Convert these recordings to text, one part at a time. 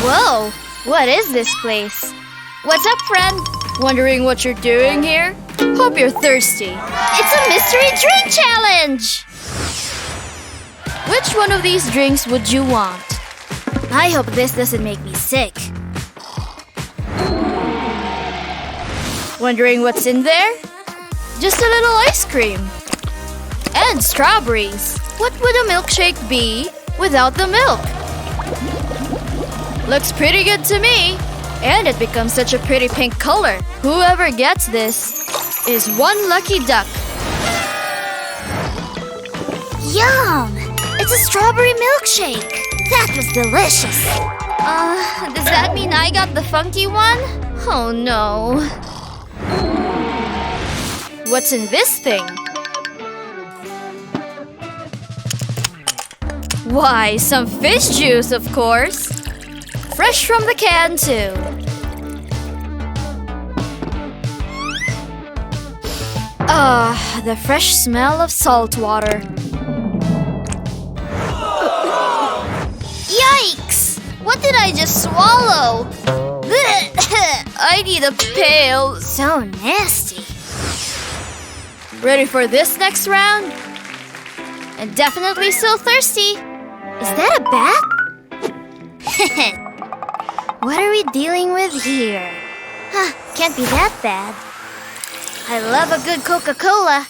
Whoa! What is this place? What's up, friend? Wondering what you're doing here? Hope you're thirsty. It's a mystery drink challenge! Which one of these drinks would you want? I hope this doesn't make me sick. Wondering what's in there? Just a little ice cream. And strawberries. What would a milkshake be without the milk? Looks pretty good to me. And it becomes such a pretty pink color. Whoever gets this is one lucky duck. Yum! It's a strawberry milkshake. That was delicious. Does that mean I got the funky one? Oh no. What's in this thing? Why, some fish juice, of course. Fresh from the can, too. The fresh smell of salt water. Yikes! What did I just swallow? I need a pail. So nasty. Ready for this next round? And definitely still thirsty. Is that a bat? What are we dealing with here? Can't be that bad. I love a good Coca-Cola.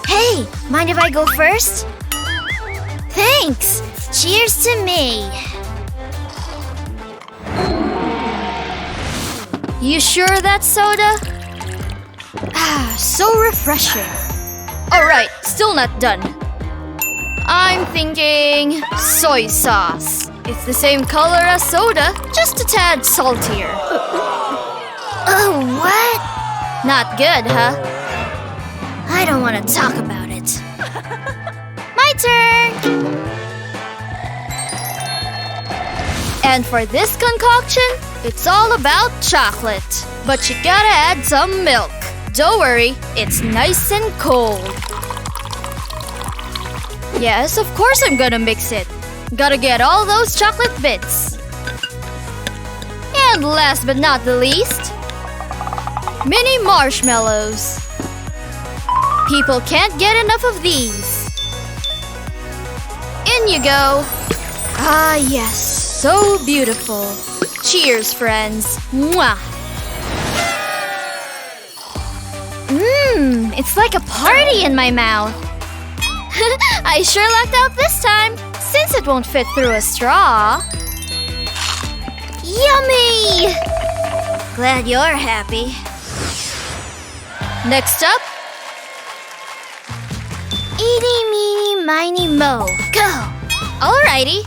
Hey, mind if I go first? Thanks! Cheers to me! You sure that's soda? So refreshing. Alright, still not done. I'm thinking soy sauce. It's the same color as soda, just a tad saltier. Oh, what? Not good, huh? I don't want to talk about it. My turn! And for this concoction, it's all about chocolate. But you gotta add some milk. Don't worry, it's nice and cold. Yes, of course I'm gonna mix it. Gotta get all those chocolate bits. And last but not the least, mini marshmallows. People can't get enough of these. In you go. Ah, yes, so beautiful. Cheers, friends. Mwah. It's like a party in my mouth. I sure lucked out this time, since it won't fit through a straw. Yummy! Glad you're happy. Next up, eeny, meeny, miny, mo. Go! Alrighty.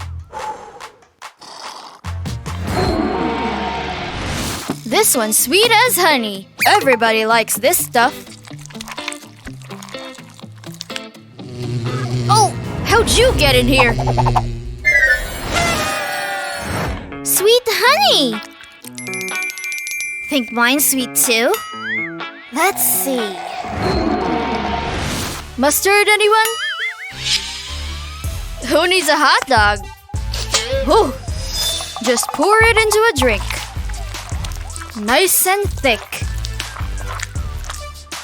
This one's sweet as honey. Everybody likes this stuff. Oh, how'd you get in here? Sweet honey! Think mine's sweet too? Let's see. Mustard, anyone? Who needs a hot dog? Whew. Just pour it into a drink. Nice and thick.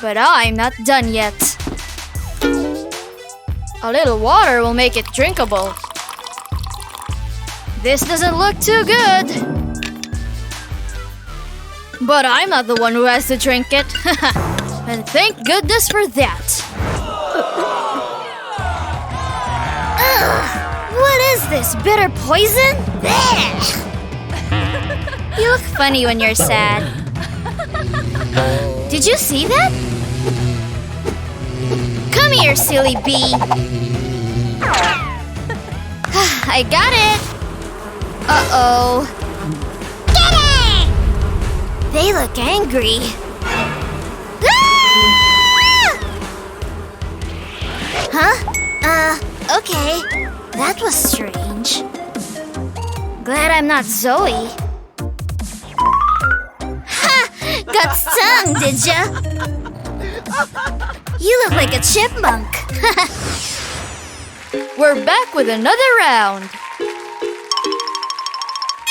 But I'm not done yet. A little water will make it drinkable. This doesn't look too good. But I'm not the one who has to drink it. And thank goodness for that. Ugh, what is this, bitter poison? You look funny when you're sad. Did you see that? Come here, silly bee. I got it. Uh-oh. Get it! They look angry. Ah! Huh? Okay. That was strange. Glad I'm not Zoe. Ha! Got stung, did ya? You look like a chipmunk. We're back with another round.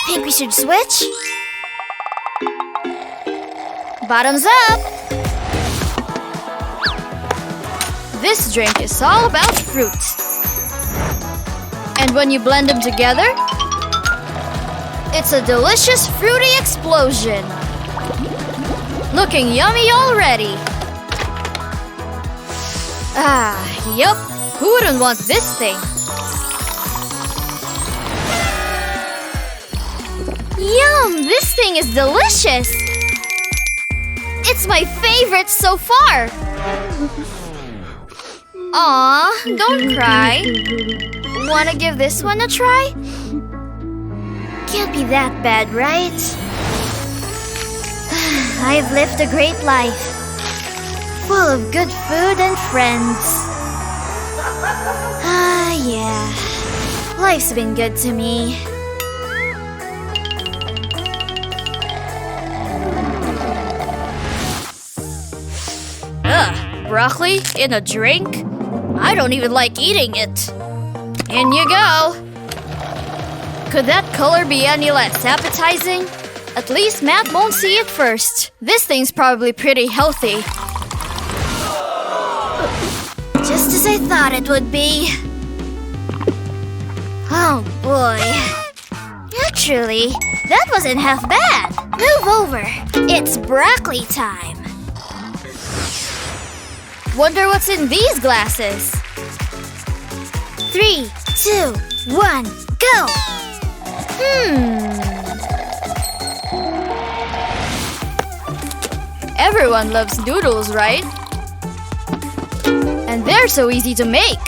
Think we should switch? Bottoms up! This drink is all about fruit. And when you blend them together, it's a delicious fruity explosion. Looking yummy already. Ah, yup. Who wouldn't want this thing? Yum! This thing is delicious! It's my favorite so far! Aw, don't cry. Wanna give this one a try? Can't be that bad, right? I've lived a great life. Full of good food and friends. Ah, yeah. Life's been good to me. Ugh, broccoli in a drink? I don't even like eating it. In you go. Could that color be any less appetizing? At least Matt won't see it first. This thing's probably pretty healthy. Just as I thought it would be. Oh boy. Actually, that wasn't half bad. Move over. It's broccoli time. Wonder what's in these glasses. 3, 2, 1, go! Everyone loves noodles, right? And they're so easy to make.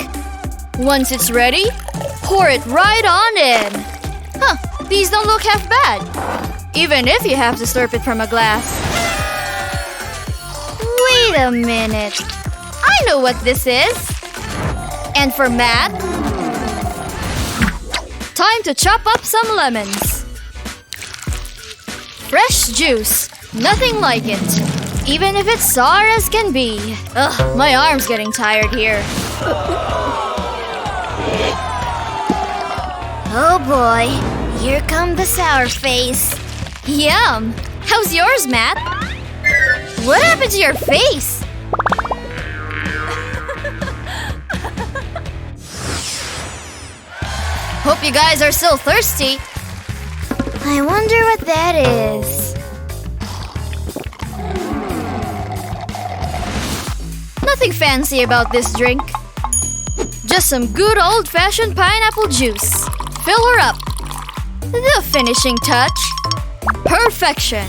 Once it's ready, pour it right on in. Huh, these don't look half bad. Even if you have to slurp it from a glass. Wait a minute. I know what this is. And for Matt, time to chop up some lemons. Fresh juice. Nothing like it. Even if it's sour as can be. Ugh, my arm's getting tired here. Oh boy, here come the sour face. Yum! How's yours, Matt? What happened to your face? Hope you guys are still thirsty. I wonder what that is. Nothing fancy about this drink. Just some good old-fashioned pineapple juice. Fill her up. The finishing touch. Perfection.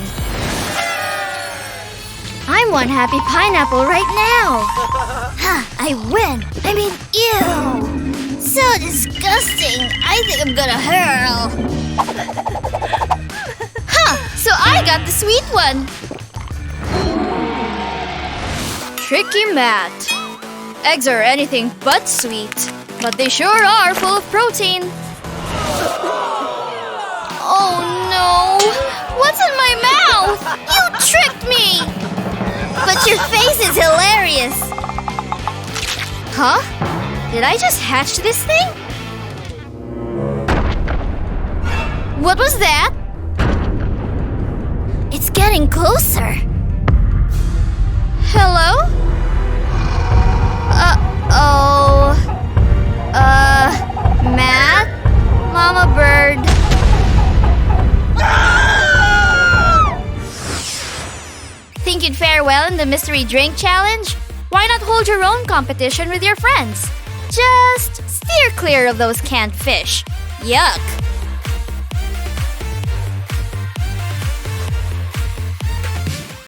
I'm one happy pineapple right now. I win. I mean, ew. So disgusting. I think I'm gonna hurl. So I got the sweet one. Tricky Matt. Eggs are anything but sweet, but they sure are full of protein. Oh no! What's in my mouth? You tricked me! But your face is hilarious. Huh? Did I just hatch this thing? What was that? It's getting closer. Hello? Matt? Mama Bird? Think you'd fare well in the mystery drink challenge? Why not hold your own competition with your friends? Just steer clear of those canned fish. Yuck!